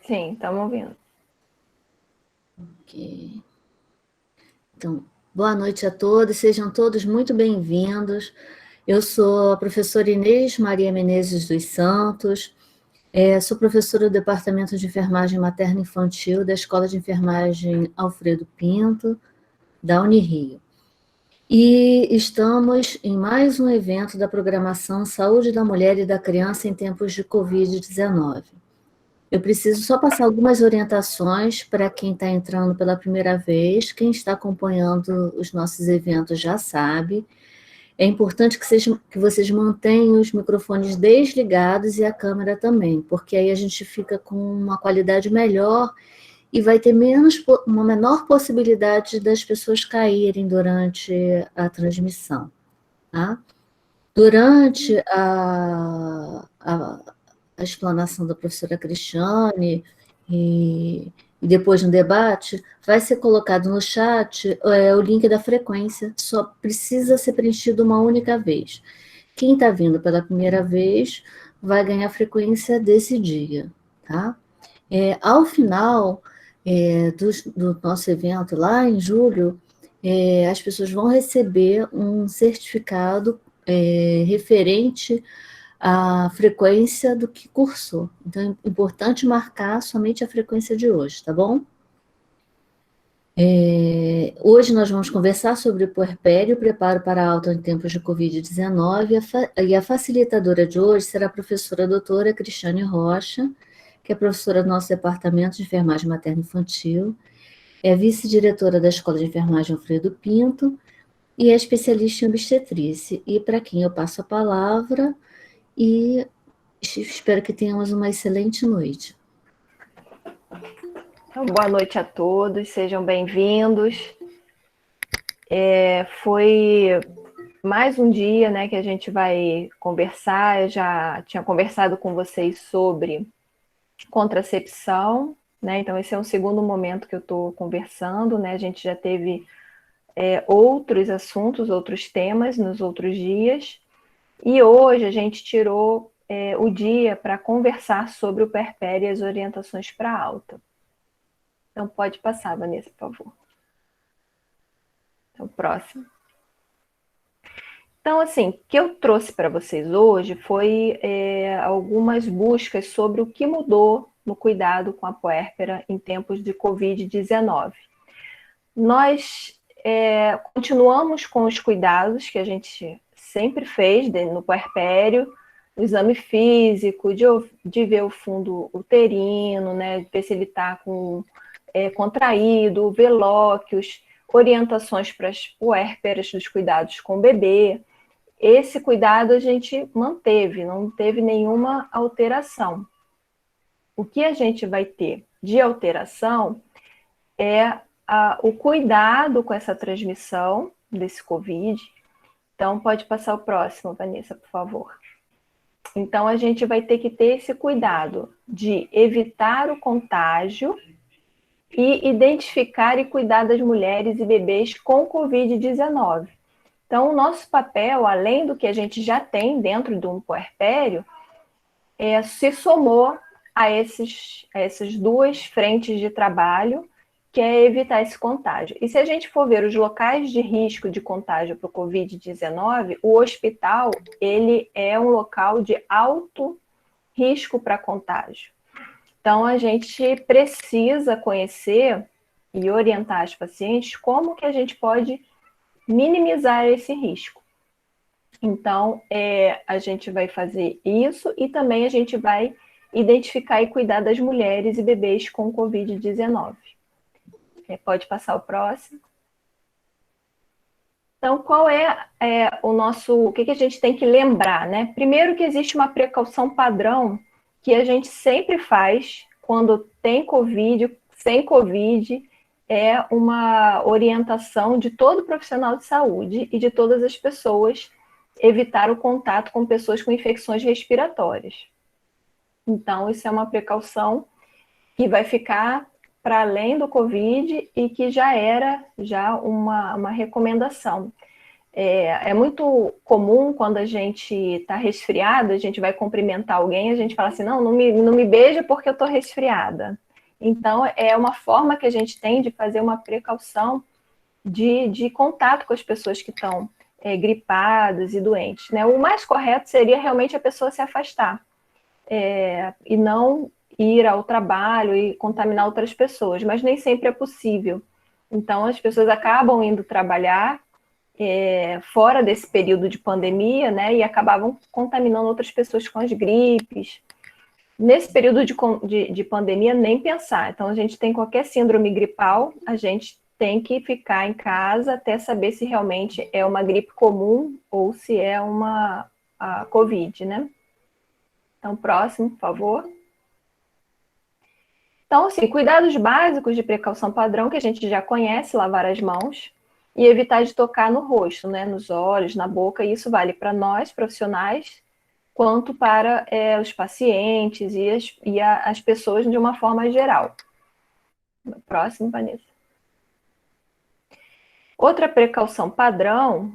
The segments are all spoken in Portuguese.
Sim, estamos ouvindo. Ok. Então, boa noite a todos, sejam todos muito bem-vindos. Eu sou a professora Inês Maria Menezes dos Santos, sou professora do Departamento de Enfermagem Materna Infantil da Escola de Enfermagem Alfredo Pinto, da Unirio. E estamos em mais um evento da programação Saúde da Mulher e da Criança em tempos de Covid-19. Eu preciso só passar algumas orientações para quem está entrando pela primeira vez. Quem está acompanhando os nossos eventos já sabe. É importante que vocês mantenham os microfones desligados e a câmera também, porque aí a gente fica com uma qualidade melhor e vai ter uma menor possibilidade das pessoas caírem durante a transmissão. Tá? Durante a explanação da professora Cristiane e depois no debate, vai ser colocado no chat o link da frequência, só precisa ser preenchido uma única vez. Quem está vindo pela primeira vez vai ganhar a frequência desse dia, tá? Ao final do nosso evento, lá em julho, as pessoas vão receber um certificado referente à frequência do que cursou. Então, é importante marcar somente a frequência de hoje, tá bom? Hoje nós vamos conversar sobre o puerpério, preparo para a alta em tempos de Covid-19, e a facilitadora de hoje será a professora doutora Cristiane Rocha, que é professora do nosso Departamento de Enfermagem Materna Infantil, é vice-diretora da Escola de Enfermagem Alfredo Pinto e é especialista em obstetrícia. E para quem eu passo a palavra, e espero que tenhamos uma excelente noite. Então, boa noite a todos, sejam bem-vindos. Foi mais um dia, né, que a gente vai conversar. Eu já tinha conversado com vocês sobre contracepção, né? Então esse é um segundo momento que eu estou conversando, né? A gente já teve outros assuntos, outros temas nos outros dias, e hoje a gente tirou o dia para conversar sobre o puerpério e as orientações para alta. Então pode passar, Vanessa, por favor. Então, próximo. Então, assim, o que eu trouxe para vocês hoje foi algumas buscas sobre o que mudou no cuidado com a puérpera em tempos de Covid-19. Nós continuamos com os cuidados que a gente sempre fez no puerpério, o exame físico, de ver o fundo uterino, né, ver se ele está contraído, velóquios, orientações para as puérperas dos cuidados com o bebê. Esse cuidado a gente manteve, não teve nenhuma alteração. O que a gente vai ter de alteração é o cuidado com essa transmissão desse Covid. Então, pode passar o próximo, Vanessa, por favor. Então, a gente vai ter que ter esse cuidado de evitar o contágio e identificar e cuidar das mulheres e bebês com Covid-19. Então, o nosso papel, além do que a gente já tem dentro de um puerpério, se somou a essas duas frentes de trabalho, que é evitar esse contágio. E se a gente for ver os locais de risco de contágio para o Covid-19, o hospital ele é um local de alto risco para contágio. Então, a gente precisa conhecer e orientar as pacientes como que a gente pode minimizar esse risco. Então, a gente vai fazer isso e também a gente vai identificar e cuidar das mulheres e bebês com Covid-19. Pode passar o próximo. Então, qual o que a gente tem que lembrar, né? Primeiro que existe uma precaução padrão que a gente sempre faz quando tem Covid, sem Covid, é uma orientação de todo profissional de saúde e de todas as pessoas evitar o contato com pessoas com infecções respiratórias. Então, isso é uma precaução que vai ficar para além do Covid e que já era uma recomendação. É muito comum quando a gente está resfriado, a gente vai cumprimentar alguém, a gente fala assim, não me beija porque eu estou resfriada. Então, é uma forma que a gente tem de fazer uma precaução de contato com as pessoas que estão gripadas e doentes, né? O mais correto seria realmente a pessoa se afastar e não ir ao trabalho e contaminar outras pessoas, mas nem sempre é possível. Então, as pessoas acabam indo trabalhar fora desse período de pandemia, né, e acabavam contaminando outras pessoas com as gripes. Nesse período de pandemia, nem pensar. Então, a gente tem qualquer síndrome gripal, a gente tem que ficar em casa até saber se realmente é uma gripe comum ou se é a Covid, né? Então, próximo, por favor. Então, assim, cuidados básicos de precaução padrão que a gente já conhece, lavar as mãos e evitar de tocar no rosto, né, nos olhos, na boca. E isso vale para nós, profissionais, quanto para os pacientes e as pessoas de uma forma geral. Próximo, Vanessa. Outra precaução padrão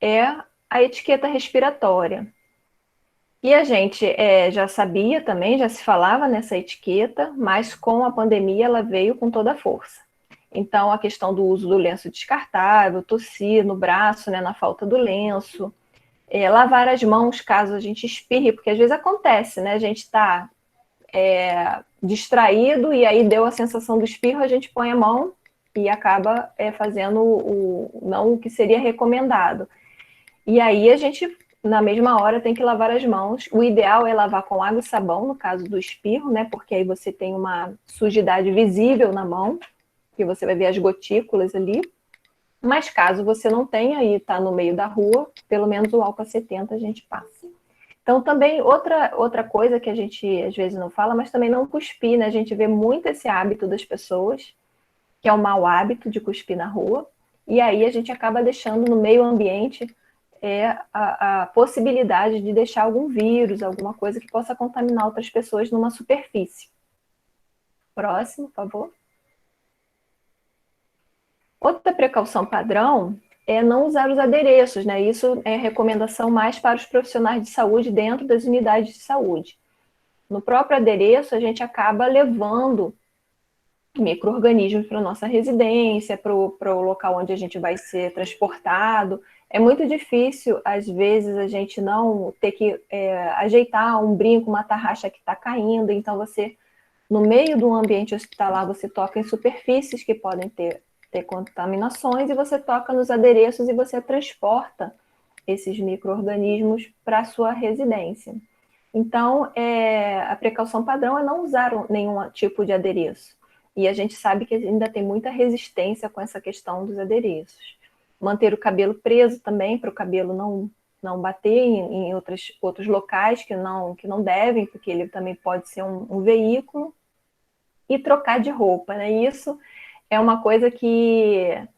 é a etiqueta respiratória. E a gente já sabia também, já se falava nessa etiqueta, mas com a pandemia ela veio com toda a força. Então, a questão do uso do lenço descartável, tossir no braço, né, na falta do lenço, lavar as mãos caso a gente espirre, porque às vezes acontece, né? A gente está distraído e aí deu a sensação do espirro, a gente põe a mão e acaba fazendo não o que seria recomendado. E aí a gente, na mesma hora, tem que lavar as mãos. O ideal é lavar com água e sabão, no caso do espirro, né? Porque aí você tem uma sujidade visível na mão, que você vai ver as gotículas ali. Mas caso você não tenha e está no meio da rua, pelo menos o álcool 70 a gente passa. Então, também, outra coisa que a gente às vezes não fala, mas também não cuspir, né? A gente vê muito esse hábito das pessoas, que é o mau hábito de cuspir na rua, e aí a gente acaba deixando no meio ambiente a possibilidade de deixar algum vírus, alguma coisa que possa contaminar outras pessoas numa superfície. Próximo, por favor. Outra precaução padrão é não usar os adereços, né? Isso é recomendação mais para os profissionais de saúde dentro das unidades de saúde. No próprio adereço, a gente acaba levando micro-organismos para a nossa residência, para o local onde a gente vai ser transportado. É muito difícil, às vezes, a gente não ter que ajeitar um brinco, uma tarraxa que está caindo. Então, você, no meio do ambiente hospitalar, você toca em superfícies que podem ter contaminações e você toca nos adereços e você transporta esses micro-organismos para a sua residência. Então, a precaução padrão é não usar nenhum tipo de adereço. E a gente sabe que ainda tem muita resistência com essa questão dos adereços. Manter o cabelo preso também, para o cabelo não bater em outros locais que não devem, porque ele também pode ser um veículo. E trocar de roupa, né? Isso é uma coisa que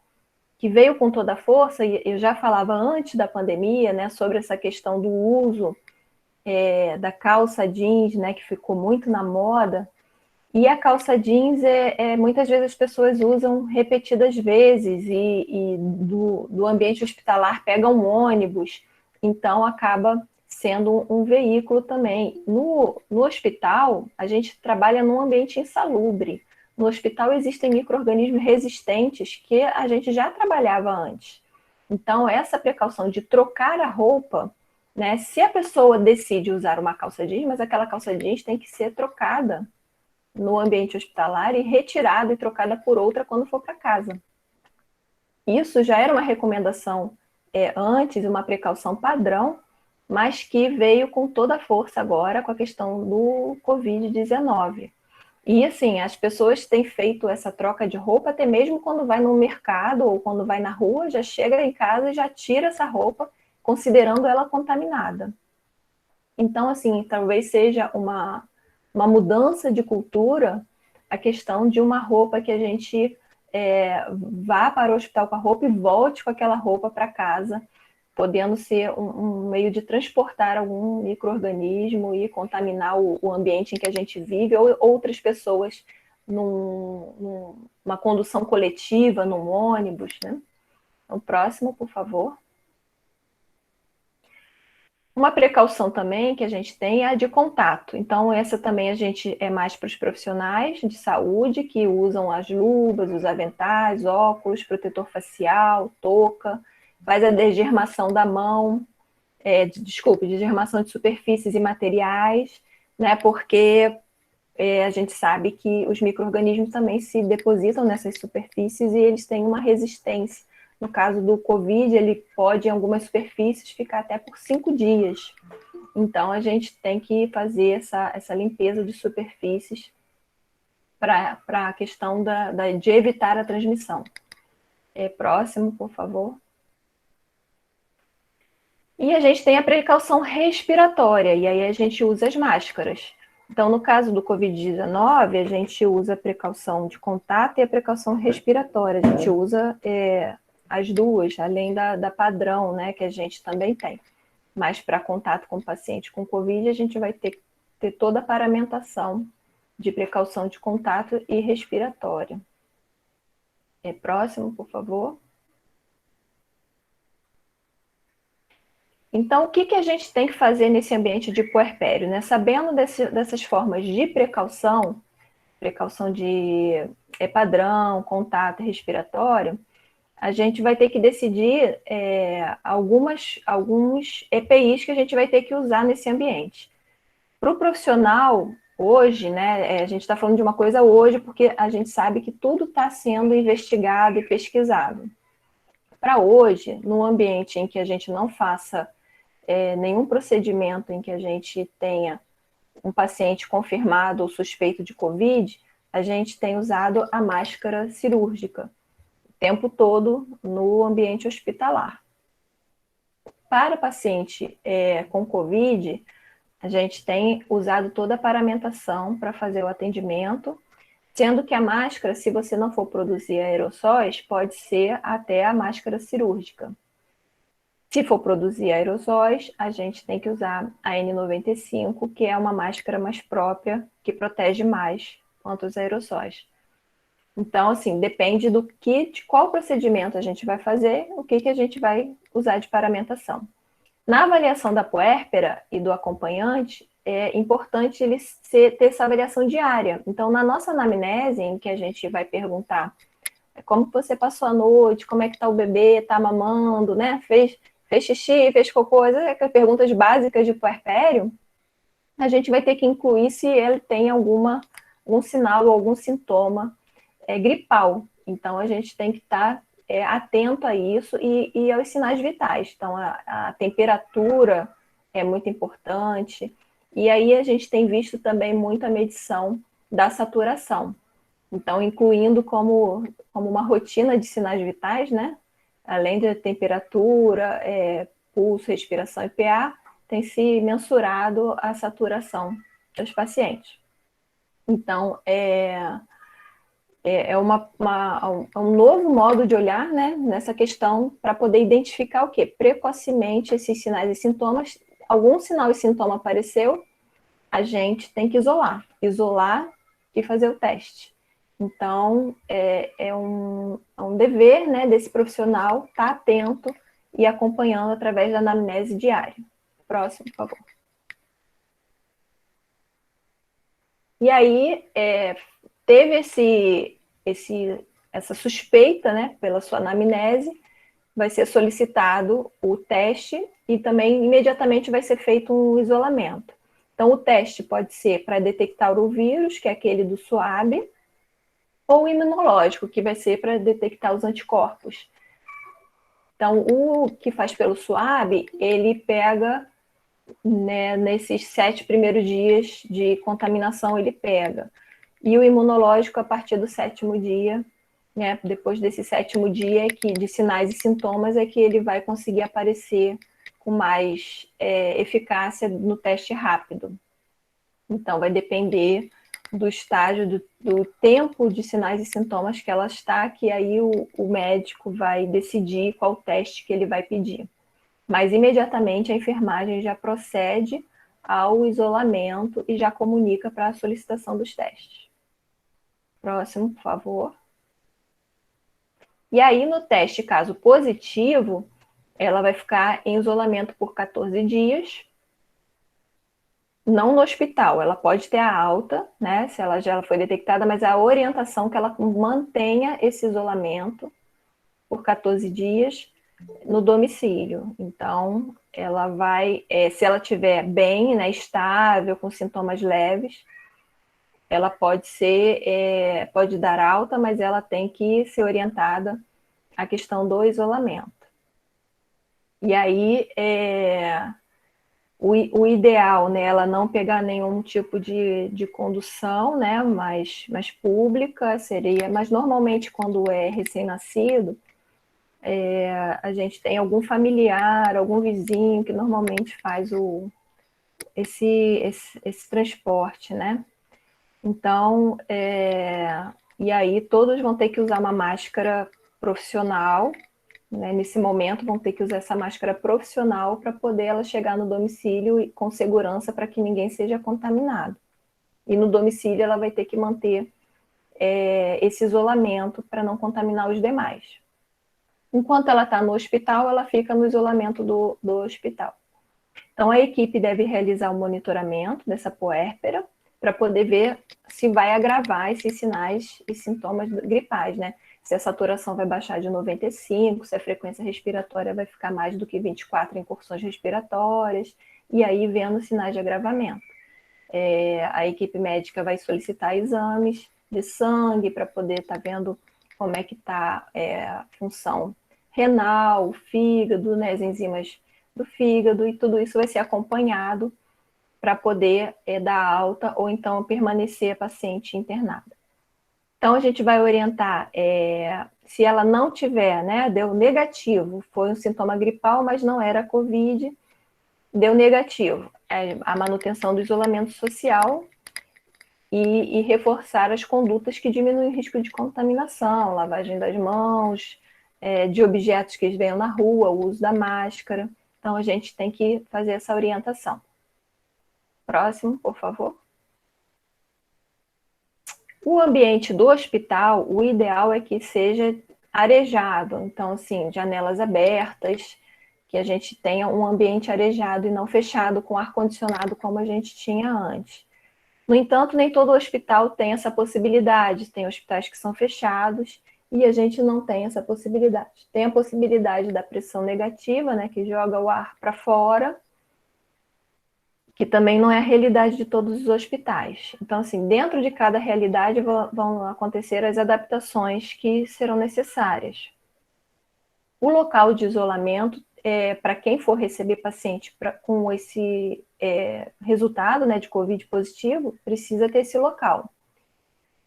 veio com toda a força, e eu já falava antes da pandemia, né, sobre essa questão do uso da calça jeans, né, que ficou muito na moda. E a calça jeans, muitas vezes as pessoas usam repetidas vezes e do ambiente hospitalar pegam um ônibus, então acaba sendo um veículo também. No hospital, a gente trabalha num ambiente insalubre. No hospital existem micro-organismos resistentes que a gente já trabalhava antes. Então, essa precaução de trocar a roupa, né? Se a pessoa decide usar uma calça jeans, mas aquela calça jeans tem que ser trocada no ambiente hospitalar e retirada e trocada por outra quando for para casa. Isso já era uma recomendação antes, uma precaução padrão, mas que veio com toda a força agora com a questão do Covid-19. E assim, as pessoas têm feito essa troca de roupa até mesmo quando vai no mercado ou quando vai na rua, já chega em casa e já tira essa roupa, considerando ela contaminada. Então, assim, talvez seja uma mudança de cultura a questão de uma roupa que a gente vá para o hospital com a roupa e volte com aquela roupa para casa, podendo ser um meio de transportar algum micro-organismo e contaminar o ambiente em que a gente vive ou outras pessoas numa condução coletiva, num ônibus, né? Então, próximo, por favor. Uma precaução também que a gente tem é a de contato. Então, essa também a gente é mais para os profissionais de saúde que usam as luvas, os aventais, óculos, protetor facial, touca, faz a desgermação da mão, desgermação de superfícies e materiais, né? Porque a gente sabe que os micro-organismos também se depositam nessas superfícies e eles têm uma resistência. No caso do Covid, ele pode, em algumas superfícies, ficar até por 5 dias. Então, a gente tem que fazer essa limpeza de superfícies para a questão de evitar a transmissão. Próximo, por favor. E a gente tem a precaução respiratória, e aí a gente usa as máscaras. Então, no caso do Covid-19, a gente usa a precaução de contato e a precaução respiratória. A gente usa as duas, além da padrão, né, que a gente também tem. Mas para contato com o paciente com Covid, a gente vai ter toda a paramentação de precaução de contato e respiratória. Próximo, por favor. Então, o que a gente tem que fazer nesse ambiente de puerpério, né? Sabendo dessas formas de precaução de padrão, contato respiratório, a gente vai ter que decidir alguns EPIs que a gente vai ter que usar nesse ambiente. Para o profissional, hoje, né, a gente está falando de uma coisa hoje, porque a gente sabe que tudo está sendo investigado e pesquisado. Para hoje, num ambiente em que a gente não faça nenhum procedimento em que a gente tenha um paciente confirmado ou suspeito de Covid, a gente tem usado a máscara cirúrgica o tempo todo no ambiente hospitalar. Para paciente com Covid, a gente tem usado toda a paramentação para fazer o atendimento, sendo que a máscara, se você não for produzir aerossóis, pode ser até a máscara cirúrgica. Se for produzir aerossóis, a gente tem que usar a N95, que é uma máscara mais própria, que protege mais quanto os aerossóis. Então, assim, depende de qual procedimento a gente vai fazer, o que a gente vai usar de paramentação. Na avaliação da puérpera e do acompanhante, é importante ele ter essa avaliação diária. Então, na nossa anamnese, em que a gente vai perguntar como você passou a noite, como é que está o bebê, está mamando, né? Fez xixi, fez cocô, aquelas perguntas básicas de puerpério, a gente vai ter que incluir se ele tem algum sinal ou algum sintoma gripal. Então, a gente tem que estar atento a isso e aos sinais vitais. Então, a temperatura é muito importante. E aí a gente tem visto também muito a medição da saturação. Então, incluindo como uma rotina de sinais vitais, né? Além da temperatura, pulso, respiração e PA, tem se mensurado a saturação dos pacientes. Então, é um novo modo de olhar, né, nessa questão para poder identificar o quê? Precocemente esses sinais e sintomas. Algum sinal e sintoma apareceu, a gente tem que isolar e fazer o teste. Então, é um dever, né, desse profissional estar atento e acompanhando através da anamnese diária. Próximo, por favor. E aí, teve essa suspeita, né, pela sua anamnese, vai ser solicitado o teste e também imediatamente vai ser feito um isolamento. Então, o teste pode ser para detectar o vírus, que é aquele do SWAB, ou o imunológico, que vai ser para detectar os anticorpos. Então, o que faz pelo SWAB, ele pega, né, nesses 7 primeiros dias de contaminação, ele pega. E o imunológico, a partir do 7º dia, né, depois desse 7º dia de sinais e sintomas, é que ele vai conseguir aparecer com mais eficácia no teste rápido. Então, vai depender do estágio, do tempo de sinais e sintomas que ela está, que aí o médico vai decidir qual teste que ele vai pedir. Mas, imediatamente, a enfermagem já procede ao isolamento e já comunica para a solicitação dos testes. Próximo, por favor. E aí, no teste, caso positivo, ela vai ficar em isolamento por 14 dias, não no hospital, ela pode ter a alta, né, se ela já foi detectada, mas a orientação é que ela mantenha esse isolamento por 14 dias no domicílio. Então, ela vai, se ela estiver bem, né, estável, com sintomas leves, ela pode pode dar alta, mas ela tem que ser orientada à questão do isolamento. E aí, o ideal, né, ela não pegar nenhum tipo de condução, né, mais pública, seria, mas normalmente quando é recém-nascido, a gente tem algum familiar, algum vizinho que normalmente faz esse transporte, né? Então, e aí todos vão ter que usar uma máscara profissional, né? Nesse momento vão ter que usar essa máscara profissional para poder ela chegar no domicílio e com segurança para que ninguém seja contaminado. E no domicílio ela vai ter que manter esse isolamento para não contaminar os demais. Enquanto ela está no hospital, ela fica no isolamento do hospital. Então, a equipe deve realizar o monitoramento dessa puérpera para poder ver se vai agravar esses sinais e sintomas gripais, né? Se a saturação vai baixar de 95, se a frequência respiratória vai ficar mais do que 24 incursões respiratórias, e aí vendo sinais de agravamento. A equipe médica vai solicitar exames de sangue para poder estar vendo como é que está a função renal, fígado, né, as enzimas do fígado, e tudo isso vai ser acompanhado para poder dar alta ou então permanecer a paciente internada. Então, a gente vai orientar, se ela não tiver, né, deu negativo, foi um sintoma gripal, mas não era COVID, deu negativo, a manutenção do isolamento social e reforçar as condutas que diminuem o risco de contaminação, lavagem das mãos, de objetos que venham na rua, o uso da máscara. Então, a gente tem que fazer essa orientação. Próximo, por favor. O ambiente do hospital, o ideal é que seja arejado. Então, assim, janelas abertas, que a gente tenha um ambiente arejado e não fechado com ar-condicionado como a gente tinha antes. No entanto, nem todo hospital tem essa possibilidade. Tem hospitais que são fechados e a gente não tem essa possibilidade. Tem a possibilidade da pressão negativa, né, que joga o ar para fora, que também não é a realidade de todos os hospitais. Então, assim, dentro de cada realidade vão acontecer as adaptações que serão necessárias. O local de isolamento, para quem for receber paciente com esse resultado, né, de COVID positivo, precisa ter esse local.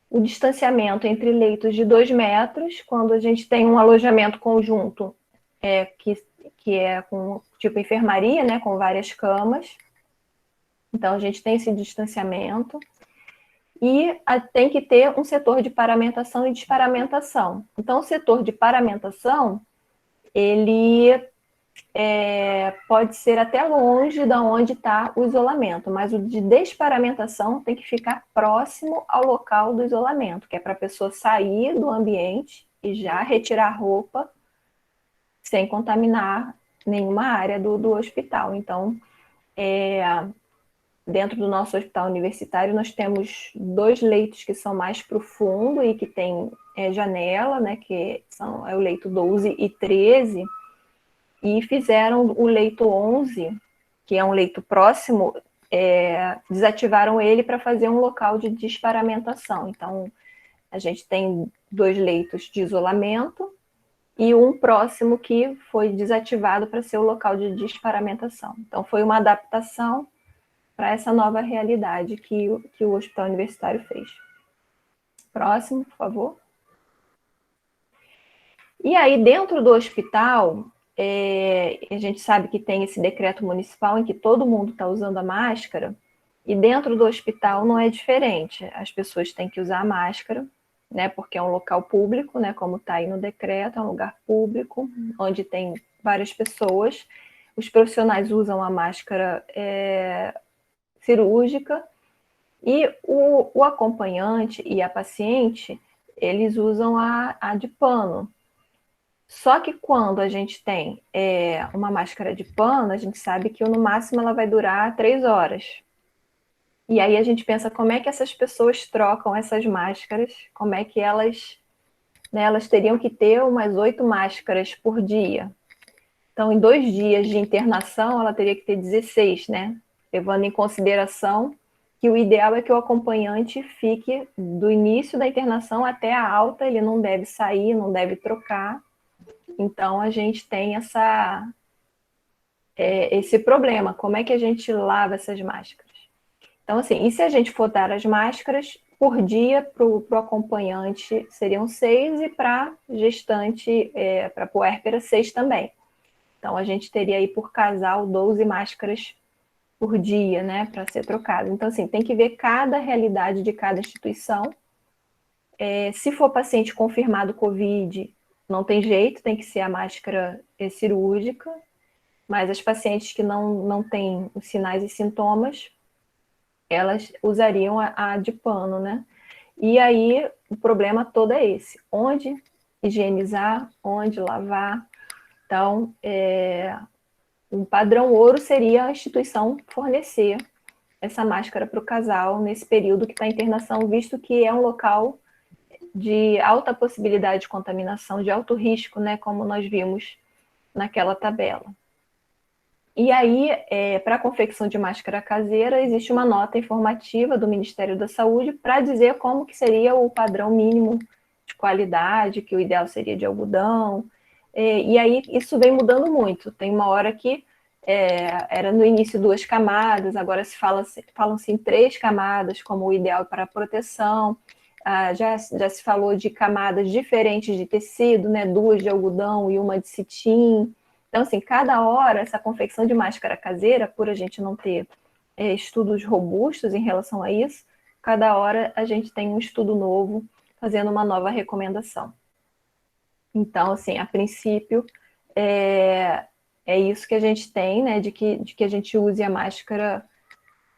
O distanciamento entre leitos de 2 metros, quando a gente tem um alojamento conjunto, que é com tipo enfermaria, né, com várias camas. Então, a gente tem esse distanciamento. E tem que ter um setor de paramentação e desparamentação. Então, o setor de paramentação, ele pode ser até longe de onde está o isolamento, mas o de desparamentação tem que ficar próximo ao local do isolamento, que é para a pessoa sair do ambiente e já retirar a roupa sem contaminar nenhuma área do hospital. Então, dentro do nosso hospital universitário, nós temos 2 leitos que são mais para o fundo e que tem janela, né, que é o leito 12 e 13, e fizeram o leito 11, que é um leito próximo, desativaram ele para fazer um local de desparamentação. Então, a gente tem 2 leitos de isolamento e um próximo que foi desativado para ser o local de desparamentação. Então, foi uma adaptação para essa nova realidade que o Hospital Universitário fez. Próximo, por favor. E aí, dentro do hospital, a gente sabe que tem esse decreto municipal em que todo mundo está usando a máscara, e dentro do hospital não é diferente. As pessoas têm que usar a máscara, né, porque é um local público, né, como está aí no decreto, é um lugar público, onde tem várias pessoas. Os profissionais usam a máscara cirúrgica, e o acompanhante e a paciente, eles usam a de pano. Só que quando a gente tem uma máscara de pano, a gente sabe que no máximo ela vai durar 3 horas. E aí a gente pensa como é que essas pessoas trocam essas máscaras, como é que elas, né, elas teriam que ter umas 8 máscaras por dia. Então, em 2 dias de internação, ela teria que ter 16, né? Levando em consideração que o ideal é que o acompanhante fique do início da internação até a alta, ele não deve sair, não deve trocar. Então, a gente tem esse problema. Como é que a gente lava essas máscaras? Então, assim, e se a gente for dar as máscaras por dia para o acompanhante, seriam 6, e para gestante, para puérpera, 6 também. Então, a gente teria aí por casal 12 máscaras por dia, né, para ser trocado. Então, assim, tem que ver cada realidade de cada instituição. Se for paciente confirmado COVID, não tem jeito, tem que ser a máscara cirúrgica, mas as pacientes que não têm os sinais e sintomas, elas usariam a de pano, né? E aí, o problema todo é esse: onde higienizar, onde lavar. Então, um padrão ouro seria a instituição fornecer essa máscara para o casal nesse período que está em internação, visto que é um local de alta possibilidade de contaminação, de alto risco, né, como nós vimos naquela tabela. E aí, para a confecção de máscara caseira, existe uma nota informativa do Ministério da Saúde para dizer como que seria o padrão mínimo de qualidade, que o ideal seria de algodão. E aí, isso vem mudando muito. Tem uma hora que era no início 2 camadas, agora falam-se em 3 camadas como o ideal para a proteção. Já se falou de camadas diferentes de tecido, né? 2 de algodão e uma de cetim. Então, assim, cada hora, essa confecção de máscara caseira, por a gente não ter estudos robustos em relação a isso, cada hora a gente tem um estudo novo fazendo uma nova recomendação. Então, assim, a princípio, é isso que a gente tem, né, de que a gente use a máscara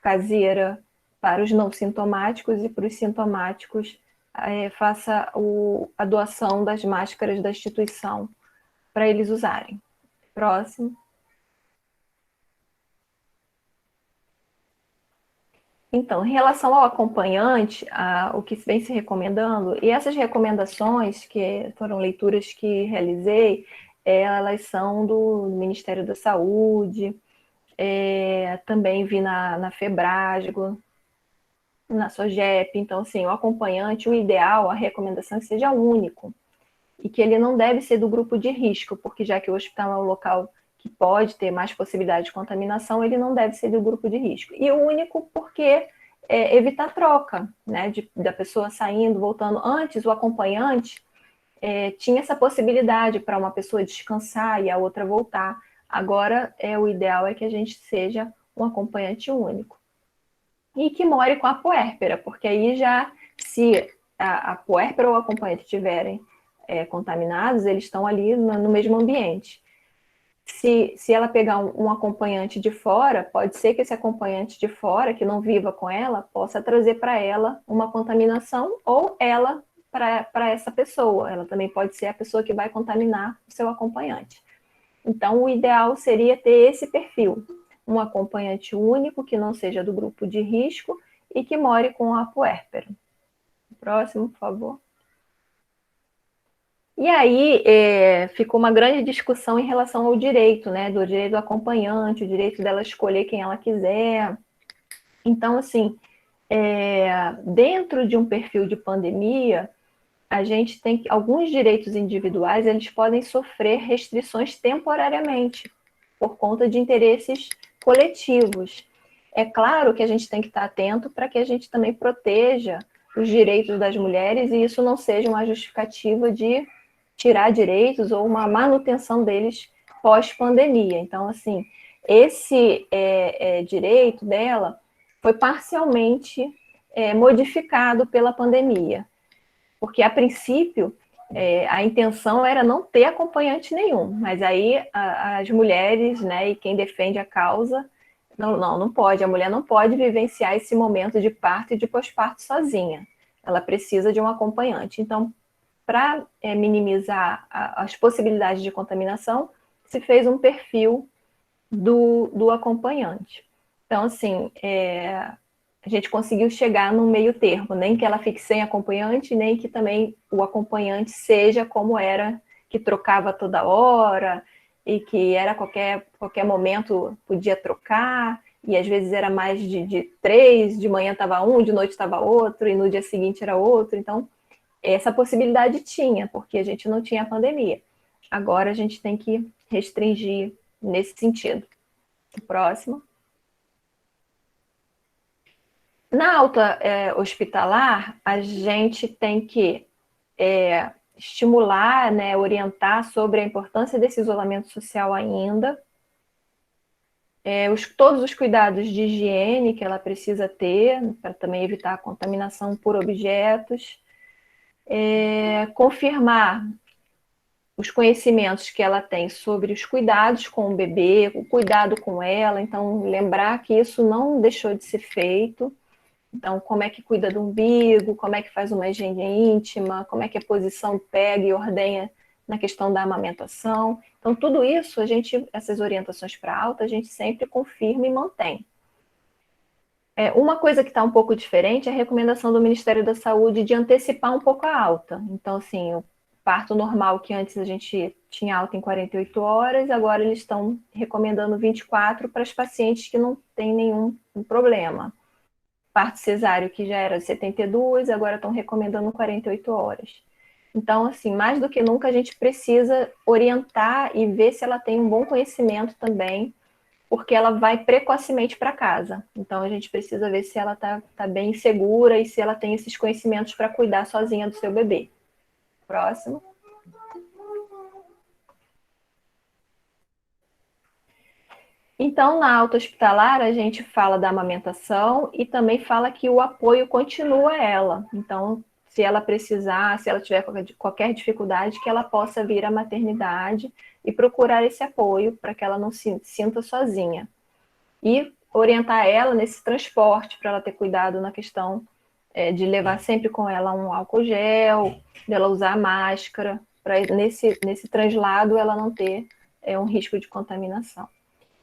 caseira para os não sintomáticos, e para os sintomáticos faça a doação das máscaras da instituição para eles usarem. Próximo. Então, em relação ao acompanhante, o que vem se recomendando, e essas recomendações, que foram leituras que realizei, elas são do Ministério da Saúde, também vi na Febrasgo, na SOGEP. Então, assim, o acompanhante, o ideal, a recomendação é que seja único, e que ele não deve ser do grupo de risco, porque já que o hospital é um local que pode ter mais possibilidade de contaminação, ele não deve ser do grupo de risco. E o único porque evitar troca, né, da pessoa saindo, voltando. Antes, o acompanhante tinha essa possibilidade para uma pessoa descansar e a outra voltar. Agora, o ideal é que a gente seja um acompanhante único. E que more com a puérpera, porque aí já, se a puérpera ou o acompanhante estiverem contaminados, eles estão ali no mesmo ambiente. Se ela pegar um acompanhante de fora, pode ser que esse acompanhante de fora, que não viva com ela, possa trazer para ela uma contaminação, ou ela para essa pessoa. Ela também pode ser a pessoa que vai contaminar o seu acompanhante. Então, o ideal seria ter esse perfil: um acompanhante único, que não seja do grupo de risco e que more com a puérpera. Próximo, por favor. E aí ficou uma grande discussão em relação ao direito, né? Do direito do acompanhante, o direito dela escolher quem ela quiser. Então, assim, dentro de um perfil de pandemia, a gente tem alguns direitos individuais, eles podem sofrer restrições temporariamente, por conta de interesses coletivos. É claro que a gente tem que estar atento para que a gente também proteja os direitos das mulheres, e isso não seja uma justificativa de tirar direitos ou uma manutenção deles pós-pandemia. Então, assim, esse direito dela foi parcialmente modificado pela pandemia, porque, a princípio, a intenção era não ter acompanhante nenhum, mas aí as mulheres, né, e quem defende a causa, não pode, a mulher não pode vivenciar esse momento de parto e de pós-parto sozinha, ela precisa de um acompanhante. Então, para minimizar as possibilidades de contaminação, se fez um perfil do acompanhante. Então, assim, a gente conseguiu chegar num meio termo, nem que ela fique sem acompanhante, nem que também o acompanhante seja como era, que trocava toda hora, e que era qualquer momento podia trocar, e às vezes era mais de 3, de manhã estava um, de noite estava outro, e no dia seguinte era outro. Então, essa possibilidade tinha, porque a gente não tinha a pandemia. Agora a gente tem que restringir nesse sentido. Próximo. Na alta hospitalar, a gente tem que estimular, né, orientar sobre a importância desse isolamento social ainda, todos os cuidados de higiene que ela precisa ter, para também evitar a contaminação por objetos, confirmar os conhecimentos que ela tem sobre os cuidados com o bebê, o cuidado com ela, então lembrar que isso não deixou de ser feito. Então, como é que cuida do umbigo, como é que faz uma higiene íntima, como é que a posição pega e ordenha na questão da amamentação. Então, tudo isso, essas orientações para alta, a gente sempre confirma e mantém. Uma coisa que está um pouco diferente é a recomendação do Ministério da Saúde de antecipar um pouco a alta. Então, assim, o parto normal, que antes a gente tinha alta em 48 horas, agora eles estão recomendando 24 para as pacientes que não têm nenhum problema. Parto cesáreo, que já era 72, agora estão recomendando 48 horas. Então, assim, mais do que nunca, a gente precisa orientar e ver se ela tem um bom conhecimento também, porque ela vai precocemente para casa. Então, a gente precisa ver se ela está bem segura e se ela tem esses conhecimentos para cuidar sozinha do seu bebê. Próximo. Então, na alta hospitalar, a gente fala da amamentação e também fala que o apoio continua ela. Então, se ela precisar, se ela tiver qualquer dificuldade, que ela possa vir à maternidade e procurar esse apoio para que ela não se sinta sozinha. E orientar ela nesse transporte, para ela ter cuidado na questão de levar sempre com ela um álcool gel, dela usar máscara, para nesse translado ela não ter um risco de contaminação.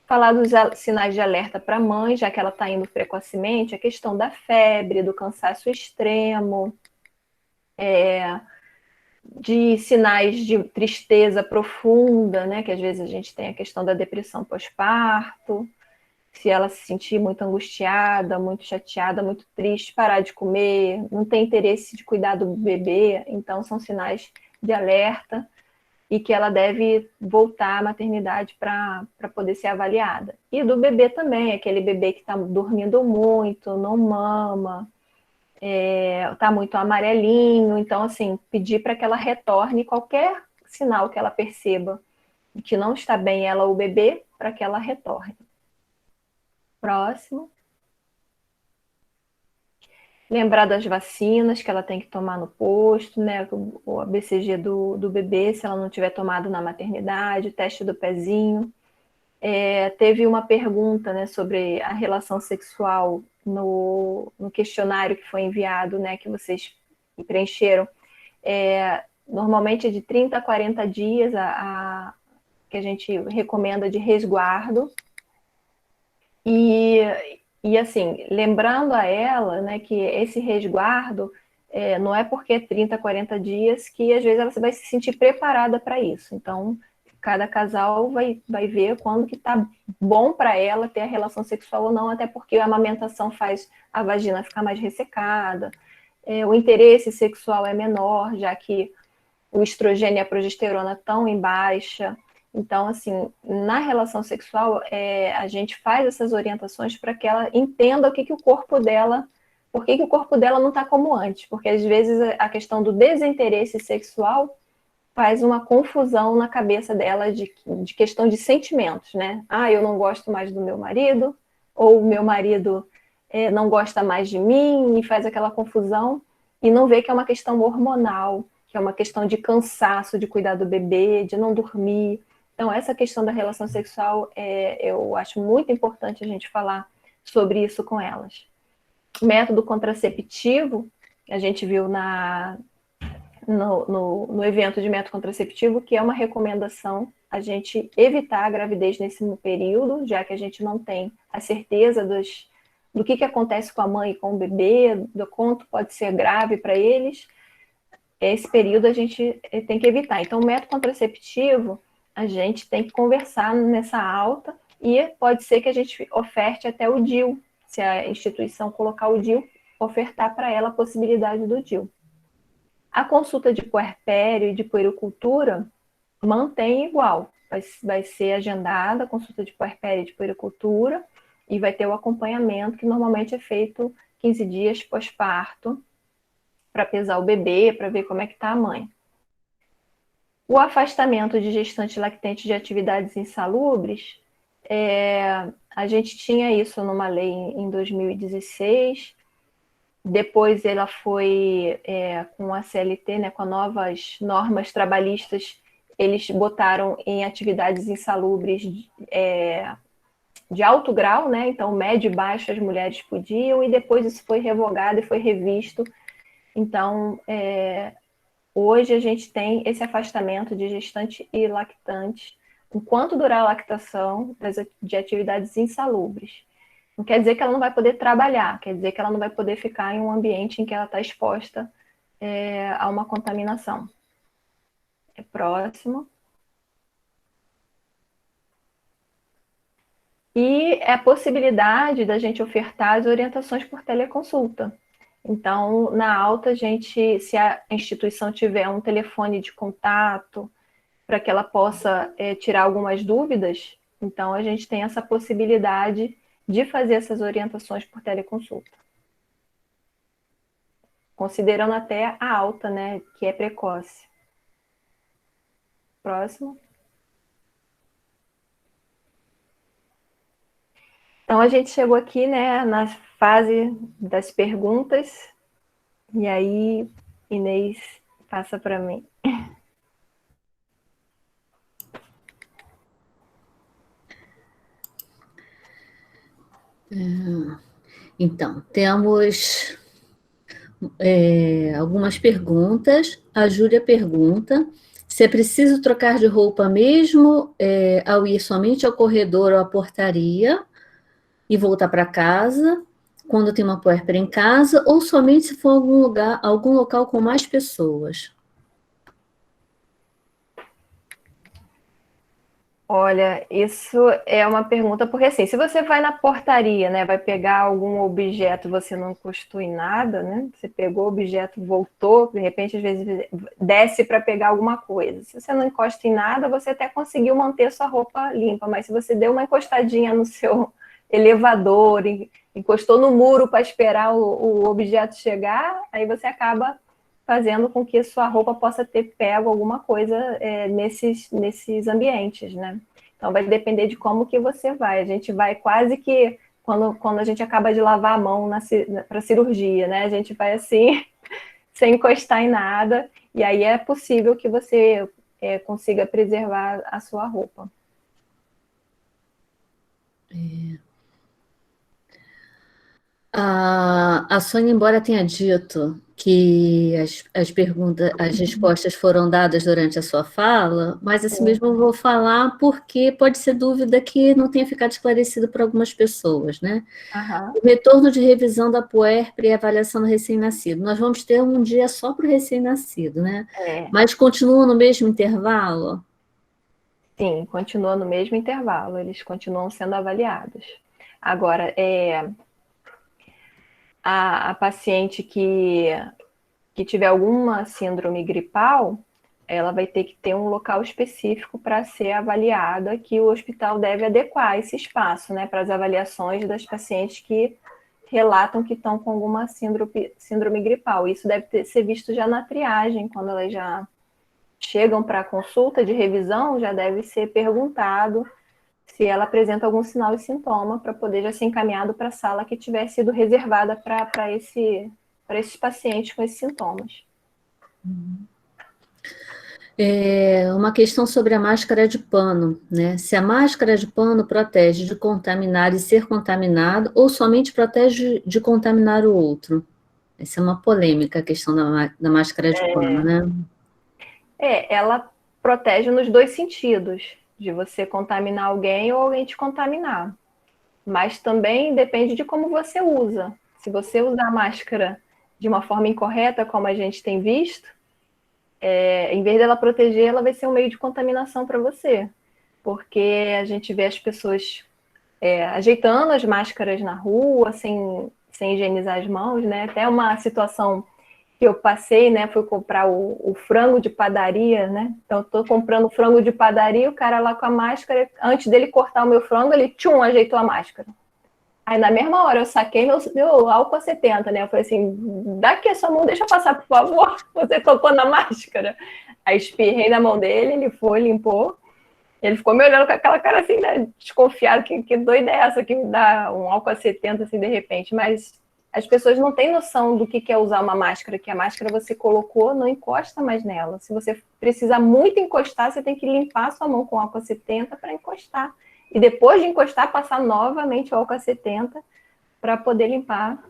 Falar dos sinais de alerta para a mãe, já que ela está indo precocemente, a questão da febre, do cansaço extremo, de sinais de tristeza profunda, né? Que às vezes a gente tem a questão da depressão pós-parto, se ela se sentir muito angustiada, muito chateada, muito triste, parar de comer, não tem interesse de cuidar do bebê, então são sinais de alerta e que ela deve voltar à maternidade para poder ser avaliada. E do bebê também, aquele bebê que está dormindo muito, não mama, está muito amarelinho, então, assim, pedir para que ela retorne qualquer sinal que ela perceba que não está bem ela ou o bebê, para que ela retorne. Próximo. Lembrar das vacinas que ela tem que tomar no posto, né? O ABCG do bebê, se ela não tiver tomado na maternidade, o teste do pezinho. Teve uma pergunta, né, sobre a relação sexual no questionário que foi enviado, né, que vocês preencheram. Normalmente é de 30 a 40 dias que a gente recomenda de resguardo. E assim, lembrando a ela, né, que esse resguardo não é porque é 30, 40 dias que às vezes ela vai se sentir preparada para isso. Então, cada casal vai ver quando que está bom para ela ter a relação sexual ou não, até porque a amamentação faz a vagina ficar mais ressecada, o interesse sexual é menor, já que o estrogênio e a progesterona estão em baixa. Então, assim, na relação sexual, a gente faz essas orientações para que ela entenda o que o corpo dela, por que o corpo dela não está como antes, porque às vezes a questão do desinteresse sexual faz uma confusão na cabeça dela de questão de sentimentos, né? Ah, eu não gosto mais do meu marido, ou o meu marido não gosta mais de mim, e faz aquela confusão, e não vê que é uma questão hormonal, que é uma questão de cansaço, de cuidar do bebê, de não dormir. Então, essa questão da relação sexual, eu acho muito importante a gente falar sobre isso com elas. O método contraceptivo, a gente viu no evento de método contraceptivo, que é uma recomendação a gente evitar a gravidez nesse período, já que a gente não tem a certeza do que acontece com a mãe e com o bebê, do quanto pode ser grave para eles. Esse período a gente tem que evitar. Então, o método contraceptivo, a gente tem que conversar nessa alta e pode ser que a gente oferte até o DIU, se a instituição colocar o DIU, ofertar para ela a possibilidade do DIU. A consulta de puerpério e de puericultura mantém igual, vai ser agendada a consulta de puerpério e de puericultura e vai ter o acompanhamento, que normalmente é feito 15 dias pós-parto, para pesar o bebê, para ver como é que está a mãe. O afastamento de gestante lactente de atividades insalubres, a gente tinha isso numa lei em 2016, depois ela foi com a CLT, né, com as novas normas trabalhistas, eles botaram em atividades insalubres de alto grau, né, então médio e baixo as mulheres podiam, e depois isso foi revogado e foi revisto. Então, hoje a gente tem esse afastamento de gestante e lactante, enquanto durar a lactação, de atividades insalubres. Não quer dizer que ela não vai poder trabalhar, quer dizer que ela não vai poder ficar em um ambiente em que ela está exposta a uma contaminação. Próximo. E a possibilidade da gente ofertar as orientações por teleconsulta. Então, na alta, se a instituição tiver um telefone de contato para que ela possa tirar algumas dúvidas, então a gente tem essa possibilidade de fazer essas orientações por teleconsulta. Considerando até a alta, né, que é precoce. Próximo. Então, a gente chegou aqui, né, na fase das perguntas, e aí, Inês, passa para mim. Então, temos algumas perguntas. A Júlia pergunta se é preciso trocar de roupa mesmo ao ir somente ao corredor ou à portaria e voltar para casa, quando tem uma puérpera em casa, ou somente se for algum local com mais pessoas? Olha, isso é uma pergunta, porque assim, se você vai na portaria, né, vai pegar algum objeto, você não encostou em nada, né, você pegou o objeto, voltou, de repente, às vezes, desce para pegar alguma coisa. Se você não encosta em nada, você até conseguiu manter sua roupa limpa, mas se você deu uma encostadinha no seu elevador, encostou no muro para esperar o objeto chegar, aí você acaba fazendo com que sua roupa possa ter pego alguma coisa nesses ambientes, né? Então, vai depender de como que você vai. A gente vai quase que, quando a gente acaba de lavar a mão para cirurgia, né? A gente vai assim, sem encostar em nada, e aí é possível que você consiga preservar a sua roupa. A Sônia, embora tenha dito que as respostas foram dadas durante a sua fala, mas assim mesmo eu vou falar porque pode ser dúvida que não tenha ficado esclarecido para algumas pessoas, né? Uhum. O retorno de revisão da puérpera e avaliação do recém-nascido. Nós vamos ter um dia só para o recém-nascido, né? Mas continua no mesmo intervalo? Sim, continua no mesmo intervalo, eles continuam sendo avaliados. Agora, a paciente que tiver alguma síndrome gripal, ela vai ter que ter um local específico para ser avaliada, que o hospital deve adequar esse espaço, né, para as avaliações das pacientes que relatam que estão com alguma síndrome gripal. Isso deve ser visto já na triagem, quando elas já chegam para a consulta de revisão, já deve ser perguntado se ela apresenta algum sinal e sintoma, para poder já ser encaminhado para a sala que tiver sido reservada para esses pacientes com esses sintomas. Uma questão sobre a máscara de pano, né? Se a máscara de pano protege de contaminar e ser contaminado, ou somente protege de contaminar o outro? Essa é uma polêmica, a questão da máscara de pano, né? Ela protege nos dois sentidos, de você contaminar alguém ou alguém te contaminar. Mas também depende de como você usa. Se você usar a máscara de uma forma incorreta, como a gente tem visto, em vez dela proteger, ela vai ser um meio de contaminação para você. Porque a gente vê as pessoas ajeitando as máscaras na rua, sem higienizar as mãos, né? Até uma situação que eu passei, né? Fui comprar o frango de padaria, né? Então, estou comprando frango de padaria, o cara lá com a máscara, antes dele cortar o meu frango, ele ajeitou a máscara. Aí, na mesma hora, eu saquei meu álcool 70, né? Eu falei assim, dá aqui a sua mão, deixa eu passar, por favor. Você tocou na máscara. Aí, espirrei na mão dele, ele foi, limpou. Ele ficou me olhando com aquela cara assim, né? Desconfiado, que doida é essa que me dá um álcool 70 assim, de repente. Mas as pessoas não têm noção do que é usar uma máscara, que a máscara você colocou, não encosta mais nela. Se você precisar muito encostar, você tem que limpar a sua mão com álcool 70 para encostar. E depois de encostar, passar novamente o álcool 70 para poder limpar.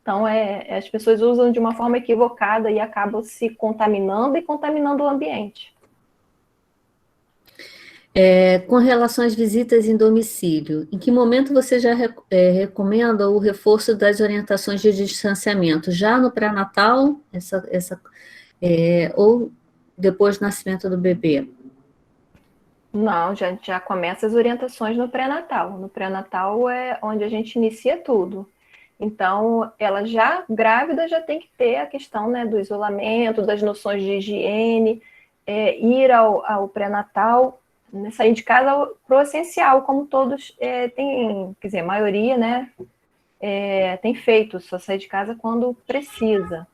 Então, as pessoas usam de uma forma equivocada e acabam se contaminando e contaminando o ambiente. Com relação às visitas em domicílio, em que momento você já recomenda o reforço das orientações de distanciamento? Já no pré-natal, ou depois do nascimento do bebê? Não, já começa as orientações no pré-natal. No pré-natal é onde a gente inicia tudo. Então, ela já grávida já tem que ter a questão, né, do isolamento, das noções de higiene, ir ao pré-natal, sair de casa para o essencial, como todos têm, quer dizer, a maioria, né, tem feito, só sair de casa quando precisa.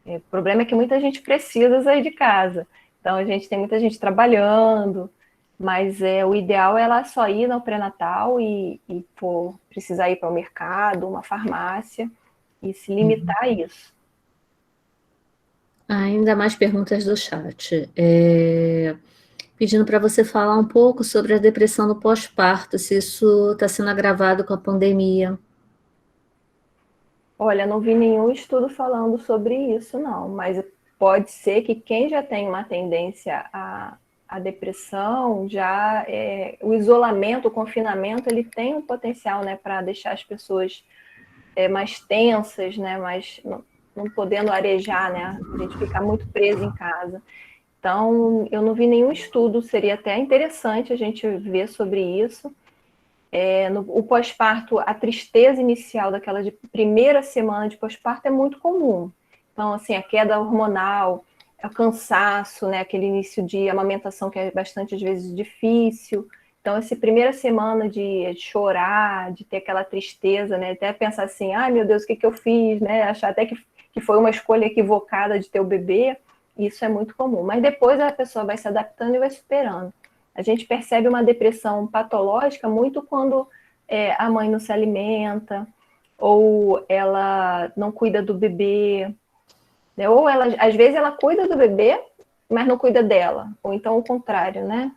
O problema é que muita gente precisa sair de casa. Então, tem muita gente trabalhando, mas o ideal é ela só ir no pré-natal e precisar ir para o mercado, uma farmácia, e se limitar a isso. Ainda mais perguntas do chat. Pedindo para você falar um pouco sobre a depressão no pós-parto, se isso está sendo agravado com a pandemia. Olha, não vi nenhum estudo falando sobre isso, não, mas pode ser que quem já tem uma tendência à depressão, o isolamento, o confinamento, ele tem um potencial, né, para deixar as pessoas mais tensas, né, não podendo arejar, né, a gente fica muito preso em casa. Então, eu não vi nenhum estudo, seria até interessante a gente ver sobre isso. O pós-parto, a tristeza inicial daquela de primeira semana de pós-parto é muito comum. Então, assim, a queda hormonal, o cansaço, né, aquele início de amamentação que é bastante, às vezes, difícil. Então, essa primeira semana de chorar, de ter aquela tristeza, né, até pensar assim, ai, meu Deus, o que eu fiz, né, achar até que foi uma escolha equivocada de ter o bebê, isso é muito comum. Mas depois a pessoa vai se adaptando e vai superando. A gente percebe uma depressão patológica muito quando a mãe não se alimenta, ou ela não cuida do bebê, né? Ou às vezes ela cuida do bebê, mas não cuida dela, ou então o contrário, né?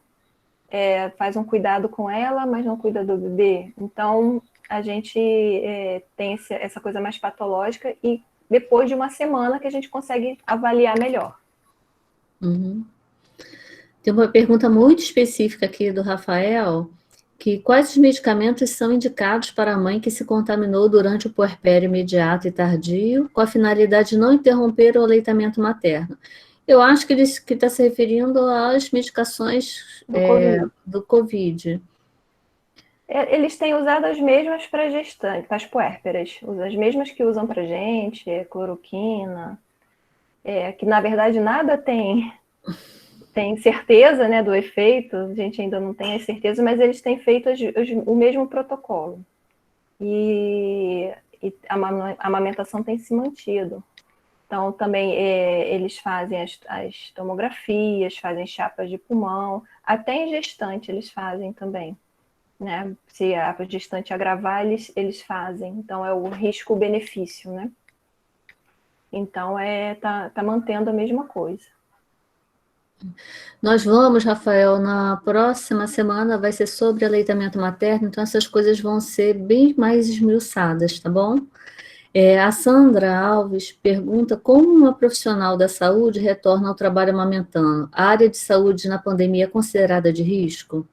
Faz um cuidado com ela, mas não cuida do bebê. Então, a gente tem essa coisa mais patológica e depois de uma semana que a gente consegue avaliar melhor. Uhum. Tem uma pergunta muito específica aqui do Rafael, que quais os medicamentos são indicados para a mãe que se contaminou durante o puerpério imediato e tardio, com a finalidade de não interromper o aleitamento materno? Eu acho que ele está se referindo às medicações do COVID. Eles têm usado as mesmas para gestantes, para as puérperas, as mesmas que usam para gente, cloroquina, que na verdade nada tem certeza, né, do efeito, a gente ainda não tem a certeza, mas eles têm feito o mesmo protocolo. E a amamentação tem se mantido. Então, também eles fazem as tomografias, fazem chapas de pulmão, até em gestante eles fazem também. Né? Se a gestante agravar, eles fazem. Então, é o risco-benefício, né? Então, tá mantendo a mesma coisa. Nós vamos, Rafael, na próxima semana vai ser sobre aleitamento materno, então essas coisas vão ser bem mais esmiuçadas, tá bom? A Sandra Alves pergunta como uma profissional da saúde retorna ao trabalho amamentando. A área de saúde na pandemia é considerada de risco?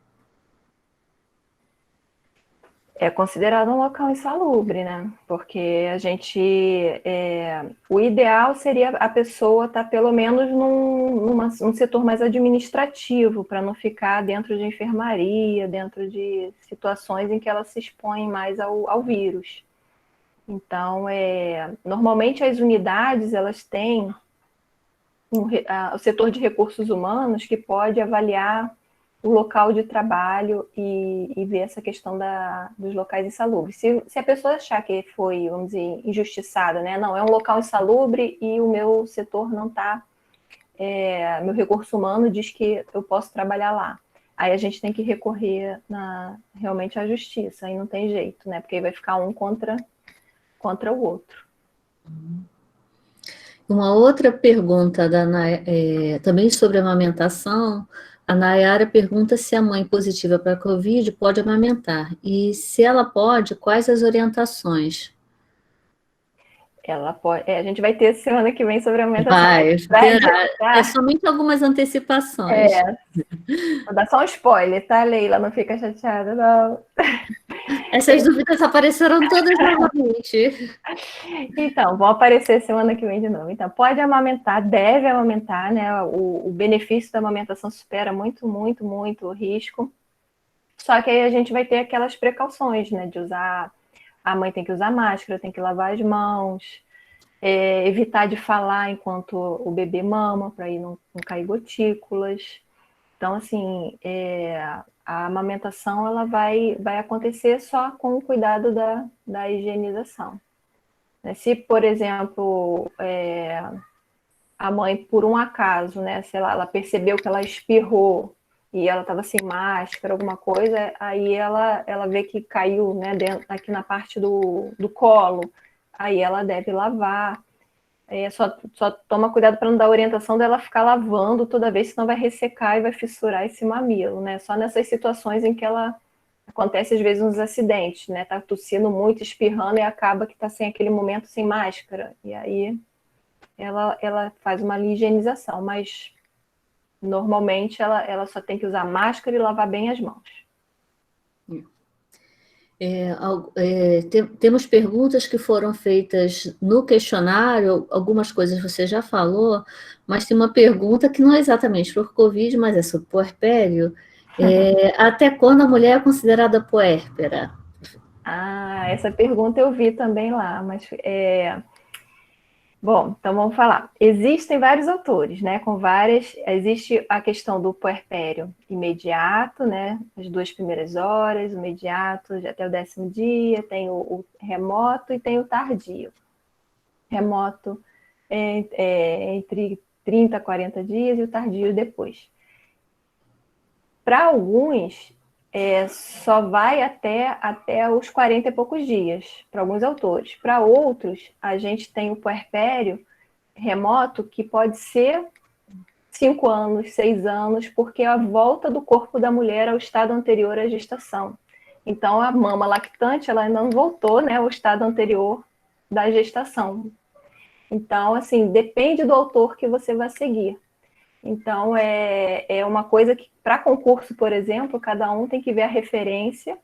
É considerado um local insalubre, né? Porque o ideal seria a pessoa estar pelo menos num setor mais administrativo, para não ficar dentro de enfermaria, dentro de situações em que ela se expõe mais ao vírus. Então, normalmente as unidades, elas têm o setor de recursos humanos que pode avaliar o local de trabalho e ver essa questão dos locais insalubres. Se a pessoa achar que foi, vamos dizer, injustiçada, né? Não, é um local insalubre e o meu setor não está, meu recurso humano diz que eu posso trabalhar lá. Aí a gente tem que recorrer realmente à justiça, aí não tem jeito, né? Porque aí vai ficar um contra o outro. Uma outra pergunta também sobre amamentação, a Nayara pergunta se a mãe positiva para a Covid pode amamentar, e se ela pode, quais as orientações? Ela pode. A gente vai ter semana que vem sobre a amamentação, mas Vai, para terá. É adiantar, somente algumas antecipações. é, vou dar só um spoiler, tá, Leila? Não fica chateada, não. Essas dúvidas apareceram todas novamente. Então, vão aparecer semana que vem de novo. Então, pode amamentar, deve amamentar, né? O benefício da amamentação supera muito, muito, muito o risco. Só que aí a gente vai ter aquelas precauções, né? De usar. A mãe tem que usar máscara, tem que lavar as mãos, evitar de falar enquanto o bebê mama, para aí não cair gotículas. Então, assim, a amamentação ela vai acontecer só com o cuidado da higienização. Se, por exemplo, a mãe, por um acaso, né, sei lá, ela percebeu que ela espirrou e ela estava sem máscara, alguma coisa, aí ela vê que caiu, né, aqui na parte do colo, aí ela deve lavar. Só toma cuidado para não dar orientação dela ficar lavando toda vez, senão vai ressecar e vai fissurar esse mamilo, né? Só nessas situações em que ela acontece às vezes uns acidentes, né? Tá tossindo muito, espirrando e acaba que tá sem aquele momento sem máscara. E aí ela faz uma higienização, mas normalmente ela só tem que usar máscara e lavar bem as mãos. Temos perguntas que foram feitas no questionário, algumas coisas você já falou, mas tem uma pergunta que não é exatamente por Covid, mas é sobre puerpério. Até quando a mulher é considerada puérpera? Essa pergunta eu vi também lá, mas bom, então vamos falar. Existem vários autores, né? Com várias. Existe a questão do puerpério imediato, né? As 2 primeiras horas, o imediato até o 10º dia, tem o remoto e tem o tardio. Remoto entre 30 a 40 dias e o tardio depois. Para alguns, só vai até os 40 e poucos dias, para alguns autores. Para outros, a gente tem o puerpério remoto, que pode ser 5 anos, 6 anos, porque é a volta do corpo da mulher ao estado anterior à gestação. Então, a mama lactante, ela ainda não voltou, né, ao estado anterior da gestação. Então, assim, depende do autor que você vai seguir. Então, é uma coisa que, para concurso, por exemplo, cada um tem que ver a referência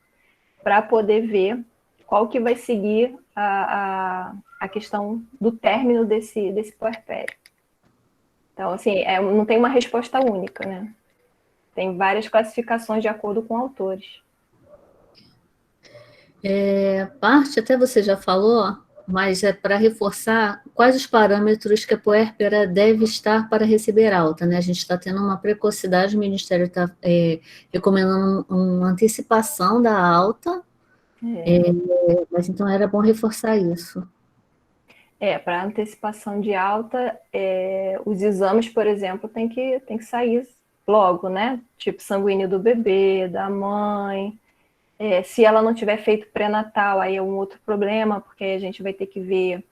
para poder ver qual que vai seguir a questão do término desse puerpério. Então, assim, não tem uma resposta única, né? Tem várias classificações de acordo com autores. Parte, até você já falou, mas é para reforçar quais os parâmetros que a puérpera deve estar para receber alta, né? A gente está tendo uma precocidade, o Ministério está recomendando uma antecipação da alta, mas então era bom reforçar isso. Para antecipação de alta, os exames, por exemplo, tem que sair logo, né? Tipo sanguíneo do bebê, da mãe. Se ela não tiver feito pré-natal, aí é um outro problema, porque a gente vai ter que ver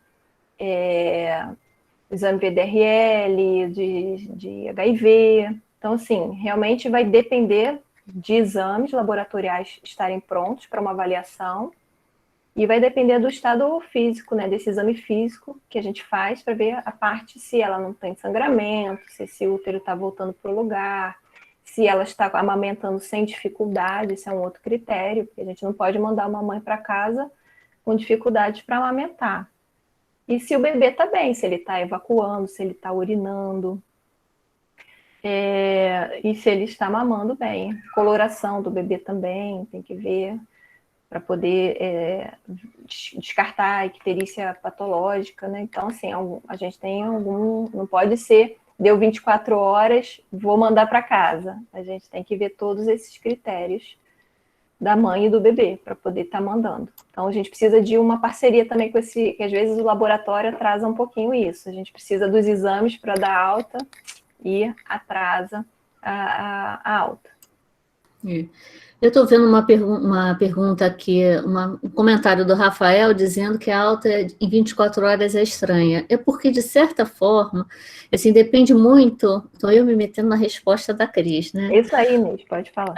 exame VDRL, de HIV. Então, assim, realmente vai depender de exames laboratoriais estarem prontos para uma avaliação E vai depender do estado físico, né, desse exame físico que a gente faz para ver a parte se ela não tem sangramento, se esse útero está voltando para o lugar, se ela está amamentando sem dificuldade, isso é um outro critério, porque a gente não pode mandar uma mãe para casa com dificuldades para amamentar. E se o bebê está bem, se ele está evacuando, se ele está urinando, e se ele está mamando bem. Coloração do bebê também, tem que ver para poder descartar a icterícia patológica, né? Então, assim, a gente tem algum... Não pode ser, deu 24 horas, vou mandar para casa. A gente tem que ver todos esses critérios da mãe e do bebê para poder estar mandando. Então, a gente precisa de uma parceria também com esse... que às vezes o laboratório atrasa um pouquinho isso. A gente precisa dos exames para dar alta e atrasa a alta. Eu estou vendo uma pergunta aqui, um comentário do Rafael dizendo que a alta em 24 horas é estranha. É porque, de certa forma, assim, depende muito... Estou eu me metendo na resposta da Cris, né? Isso aí, Inês, pode falar.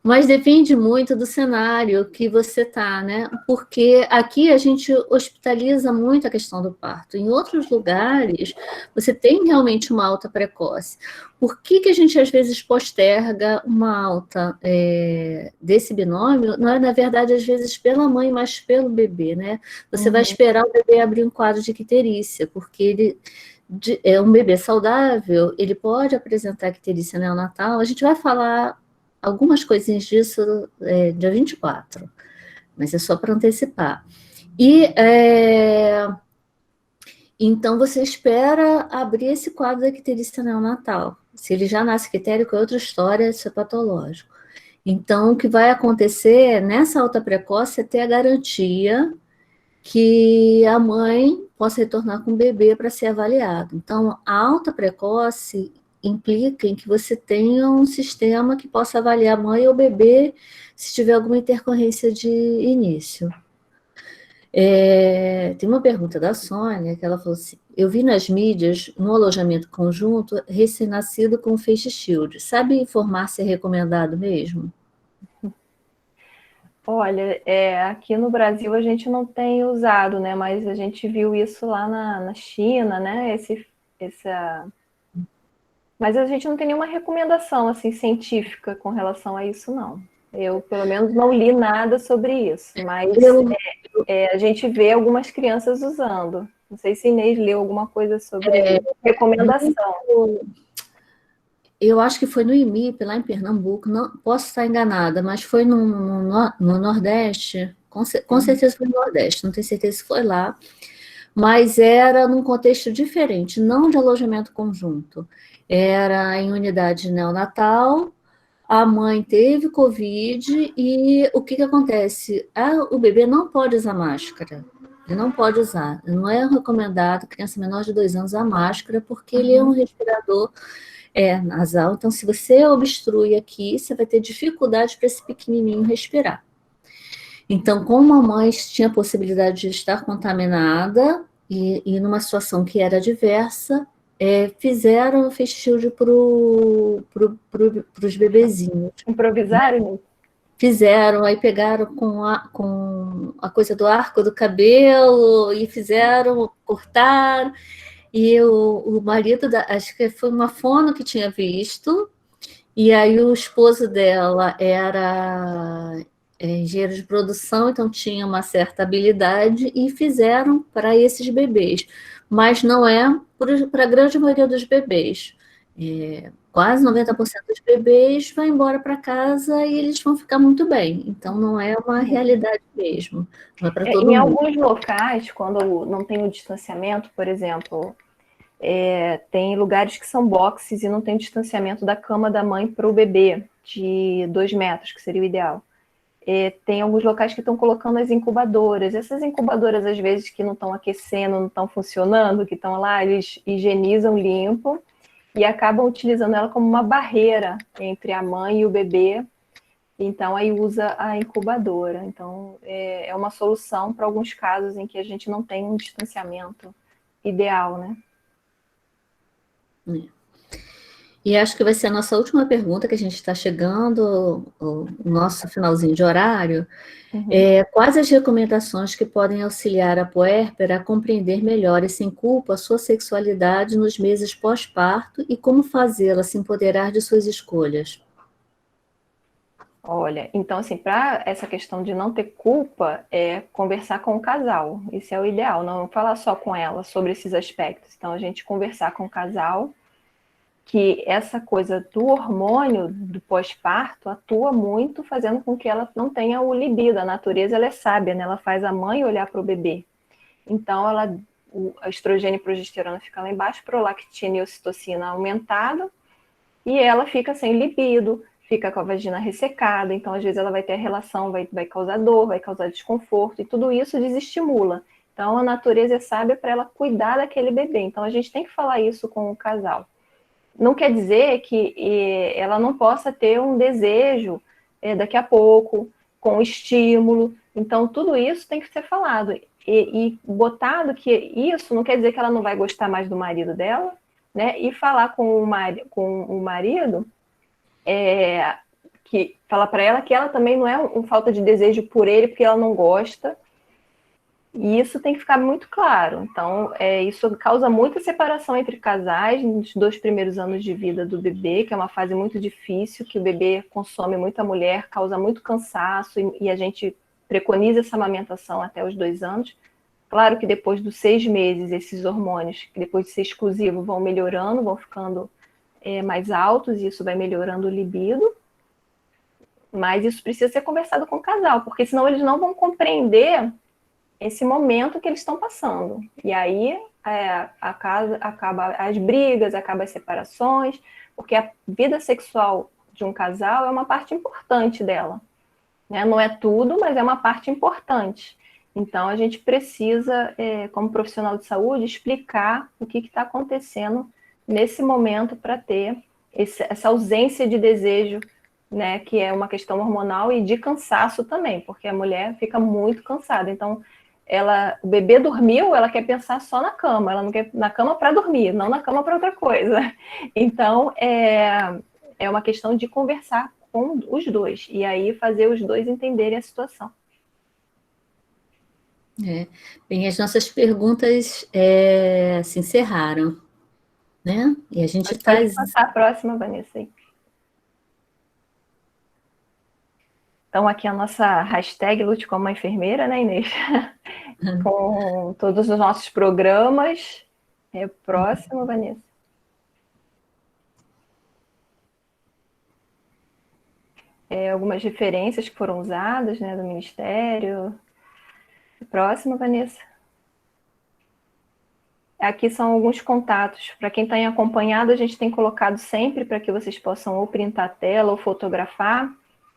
Mas depende muito do cenário que você está, né? Porque aqui a gente hospitaliza muito a questão do parto. Em outros lugares, você tem realmente uma alta precoce. Por que a gente, às vezes, posterga uma alta desse binômio? Não é, na verdade, às vezes, pela mãe, mas pelo bebê, né? Você vai esperar o bebê abrir um quadro de icterícia, porque ele... um bebê saudável, ele pode apresentar icterícia neonatal. A gente vai falar algumas coisinhas disso dia 24, mas é só para antecipar. E então você espera abrir esse quadro da icterícia neonatal. Se ele já nasce ictérico, é outra história, isso é patológico. Então, o que vai acontecer nessa alta precoce é ter a garantia que a mãe possa retornar com o bebê para ser avaliado. Então, a alta precoce implica em que você tenha um sistema que possa avaliar a mãe ou o bebê se tiver alguma intercorrência de início. Tem uma pergunta da Sônia, que ela falou assim: eu vi nas mídias, no alojamento conjunto, recém-nascido com face shield. Sabe informar se é recomendado mesmo? Olha, aqui no Brasil a gente não tem usado, né? Mas a gente viu isso lá na China, né? Mas a gente não tem nenhuma recomendação assim científica com relação a isso, não. Eu, pelo menos, não li nada sobre isso, mas a gente vê algumas crianças usando. Não sei se Inês leu alguma coisa sobre recomendação. Eu acho que foi no IMIP, lá em Pernambuco, não posso estar enganada, mas foi no Nordeste, com certeza foi no Nordeste, não tenho certeza se foi lá, mas era num contexto diferente, não de alojamento conjunto, era em unidade neonatal, a mãe teve Covid e o que acontece? O bebê não pode usar máscara, ele não pode usar, não é recomendado criança menor de 2 anos a máscara, porque ele é um respirador nasal, então se você obstrui aqui, você vai ter dificuldade para esse pequenininho respirar. Então, como a mãe tinha a possibilidade de estar contaminada e numa situação que era adversa, fizeram o face shield para os bebezinhos. Improvisaram? Fizeram, aí pegaram com a coisa do arco do cabelo e fizeram, cortaram. E o marido, acho que foi uma fono que tinha visto, e aí o esposo dela era engenheiro de produção, então tinha uma certa habilidade, e fizeram para esses bebês, mas não é para a grande maioria dos bebês. Quase 90% dos bebês vai embora para casa e eles vão ficar muito bem, então não é uma realidade mesmo, não é para todo mundo. Em alguns locais, quando não tem o distanciamento, por exemplo, tem lugares que são boxes e não tem distanciamento da cama da mãe para o bebê, de 2 metros, que seria o ideal. Tem alguns locais que estão colocando as incubadoras. Essas incubadoras, às vezes, que não estão aquecendo, não estão funcionando, que estão lá, eles higienizam, limpam, e acabam utilizando ela como uma barreira entre a mãe e o bebê. Então, aí usa a incubadora. Então, é uma solução para alguns casos em que a gente não tem um distanciamento ideal, né? E acho que vai ser a nossa última pergunta, que a gente está chegando, o nosso finalzinho de horário. Uhum. Quais as recomendações que podem auxiliar a puérpera a compreender melhor e sem culpa a sua sexualidade nos meses pós-parto e como fazê-la se empoderar de suas escolhas? Olha, então assim, para essa questão de não ter culpa, é conversar com o casal. Isso é o ideal, não falar só com ela sobre esses aspectos. Então a gente conversar com o casal que essa coisa do hormônio do pós-parto atua muito, fazendo com que ela não tenha o libido. A natureza ela é sábia, né? Ela faz a mãe olhar para o bebê. Então a estrogênio e progesterona fica lá embaixo, prolactina e ocitocina aumentado, e ela fica sem libido, fica com a vagina ressecada, então às vezes ela vai ter a relação, vai causar dor, vai causar desconforto, e tudo isso desestimula. Então a natureza é sábia para ela cuidar daquele bebê. Então a gente tem que falar isso com o casal. Não quer dizer que ela não possa ter um desejo daqui a pouco, com estímulo. Então, tudo isso tem que ser falado. E botado que isso não quer dizer que ela não vai gostar mais do marido dela, né? E falar com o marido, que falar para ela que ela também não é falta de desejo por ele, porque ela não gosta, e isso tem que ficar muito claro. Então, isso causa muita separação entre casais nos 2 primeiros anos de vida do bebê, que é uma fase muito difícil, que o bebê consome muita mulher, causa muito cansaço, e a gente preconiza essa amamentação até os 2 anos. Claro que depois dos 6 meses, esses hormônios, depois de ser exclusivo, vão melhorando, vão ficando mais altos, e isso vai melhorando o libido. Mas isso precisa ser conversado com o casal, porque senão eles não vão compreender esse momento que eles estão passando. E aí acaba as brigas, acaba as separações, porque a vida sexual de um casal é uma parte importante dela. Né? Não é tudo, mas é uma parte importante. Então a gente precisa, como profissional de saúde, explicar o que está acontecendo nesse momento para ter essa ausência de desejo, né, que é uma questão hormonal e de cansaço também, porque a mulher fica muito cansada. Então, o bebê dormiu, ela quer pensar só na cama, ela não quer na cama para dormir, não na cama para outra coisa. Então, é uma questão de conversar com os dois, e aí fazer os dois entenderem a situação. Bem, as nossas perguntas se encerraram, né? E a gente está... Pode passar a próxima, Vanessa. Aí. Então, aqui a nossa hashtag Lute como uma enfermeira, né, Inês? Com todos os nossos programas. Próximo, Vanessa. Algumas referências que foram usadas, né, do Ministério. Próximo, Vanessa. Aqui são alguns contatos. Para quem tem acompanhado, a gente tem colocado sempre para que vocês possam ou printar a tela ou fotografar,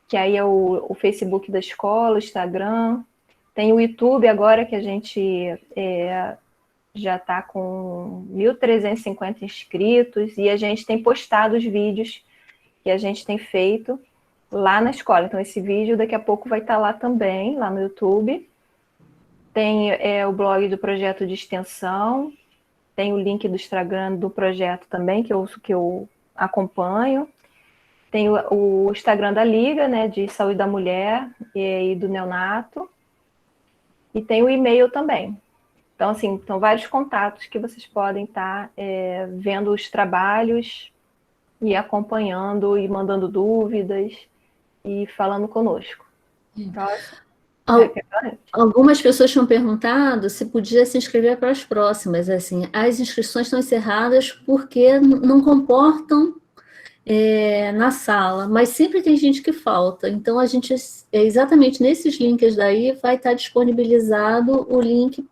que aí é o Facebook da escola, o Instagram. Tem o YouTube agora, que a gente já está com 1.350 inscritos, e a gente tem postado os vídeos que a gente tem feito lá na escola. Então, esse vídeo daqui a pouco vai estar lá também, lá no YouTube. Tem o blog do projeto de extensão, tem o link do Instagram do projeto também, que eu acompanho. Tem o Instagram da Liga, né, de Saúde da Mulher e do Neonato. E tem o e-mail também. Então, assim, são vários contatos que vocês podem estar vendo os trabalhos e acompanhando e mandando dúvidas e falando conosco. Próximo. Algumas pessoas tinham perguntado se podia se inscrever para as próximas. Assim, as inscrições estão encerradas porque não comportam na sala, mas sempre tem gente que falta. Então, a gente, exatamente nesses links daí, vai estar disponibilizado o link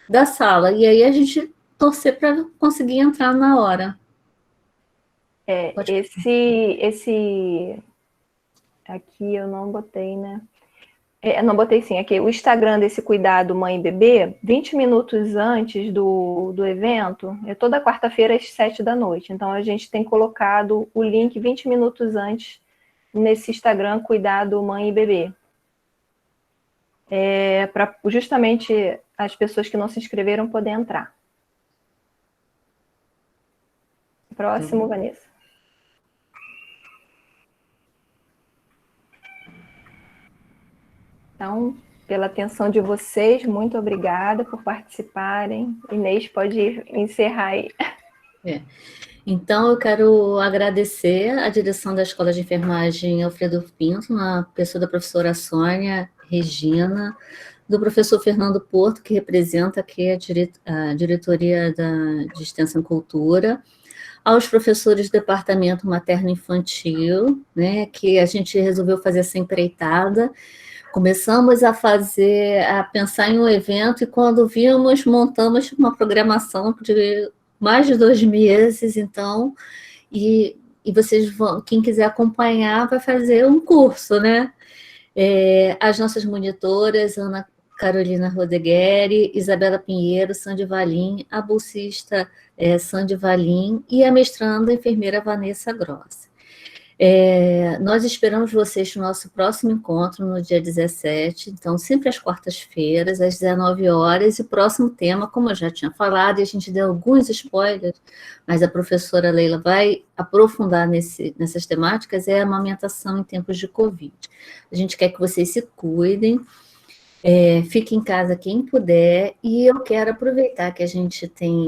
da sala. E aí a gente torcer para conseguir entrar na hora. Esse aqui eu não botei, né? Não botei sim, aqui o Instagram desse Cuidado Mãe e Bebê, 20 minutos antes do evento, toda quarta-feira às 7 da noite. Então a gente tem colocado o link 20 minutos antes nesse Instagram Cuidado Mãe e Bebê. Para justamente as pessoas que não se inscreveram poderem entrar. Próximo, Vanessa. Então, pela atenção de vocês, muito obrigada por participarem. Inês, pode encerrar aí. Então, eu quero agradecer a direção da Escola de Enfermagem Alfredo Pinto, na pessoa da professora Sônia Regina, do professor Fernando Porto, que representa aqui a diretoria de Extensão e Cultura, aos professores do Departamento Materno-Infantil, né, que a gente resolveu fazer essa empreitada. Começamos a pensar em um evento e quando vimos, montamos uma programação de mais de 2 meses, então, e vocês vão, quem quiser acompanhar, vai fazer um curso, né? As nossas monitoras, Ana Carolina Rodegueri, Isabela Pinheiro, Sandy Valim, a bolsista Sandy Valim e a mestranda enfermeira Vanessa Gross. Nós esperamos vocês no nosso próximo encontro, no dia 17, então sempre às quartas-feiras, às 19 horas, e o próximo tema, como eu já tinha falado, e a gente deu alguns spoilers, mas a professora Leila vai aprofundar nessas temáticas, é a amamentação em tempos de Covid. A gente quer que vocês se cuidem, fiquem em casa quem puder, e eu quero aproveitar que a gente tem